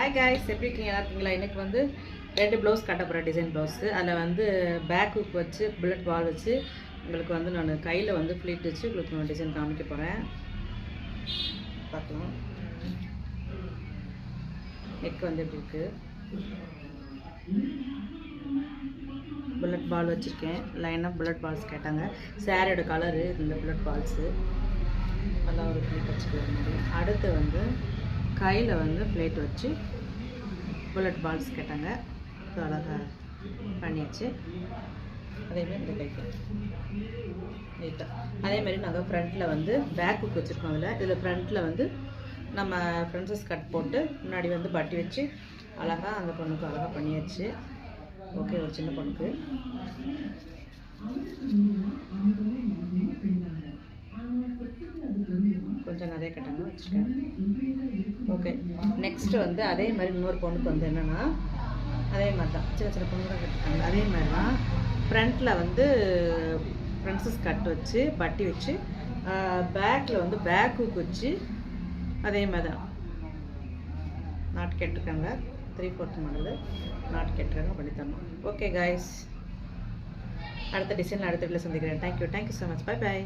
Hi guys, எப்படி இருக்கீங்க? நல்லா இருக்கீங்களா? எனக்கு வந்து 2 ப்ளவுஸ் கட்ட போகிறேன், டிசைன் ப்ளவுஸு. அதில் வந்து பேக் ஹுக் வச்சு புல்லட் பால் வச்சு உங்களுக்கு வந்து நான் கையில் வந்து ஃப்ளீட் வச்சு உங்களுக்கு நான் டிசைன் காமிக்க போகிறேன். பார்க்கலாம். நெக் வந்து எப்படி இருக்குது, புல்லட் பால் வச்சுருக்கேன். லைனாக புல்லட் பால்ஸ் கேட்டாங்க. சாரியோட கலரு இந்த புல்லட் பால்ஸு நல்லா ஒரு ஃப்ளீட் வச்சுக்கலாம் மாதிரி. அடுத்து வந்து கையில் வந்து பிளேட் வச்சு புல்லட் பால்ஸ் கேட்டாங்க. ஸோ அழகாக பண்ணியாச்சு. அதேமாதிரி இந்த கைக்கு நீட்டாக அதேமாதிரி நாங்கள் ஃப்ரண்ட்டில் வந்து பேக் ஹுக் வச்சுருக்கோம். இதில் ஃப்ரண்ட்டில் வந்து நம்ம ஃப்ரெண்ட்ஸஸ் கட் போட்டு முன்னாடி வந்து பட்டி வச்சு அழகாக அந்த பொண்ணுக்கு அழகாக பண்ணியாச்சு. ஓகே, ஒரு சின்ன பொண்ணுக்கு கொஞ்சம் நிறைய கட்டாங்க வச்சுருக்கேன். ஓகே, நெக்ஸ்ட்டு வந்து அதே மாதிரி இன்னொரு பொண்ணுக்கு வந்து என்னென்னா அதே மாதிரி தான் சின்ன சின்ன பொண்ணு தான் கட்டிருக்காங்க. அதே மாதிரி தான் ஃப்ரண்ட்டில் வந்து ஃப்ரெண்ட்ஸஸ் கட் வச்சு பட்டி வச்சு பேக்கில் வந்து பேக் ஹுக் வச்சு அதே மாதிரி தான் நாட்டு கேட்டிருக்காங்க. 3/4 மாடலு நாட்டு கேட்டிருக்காங்க, பண்ணி தரணும். ஓகே காய்ஸ், அடுத்த டிசைனில் அடுத்த வீட்டில் சந்திக்கிறேன். Thank you so much. Bye bye.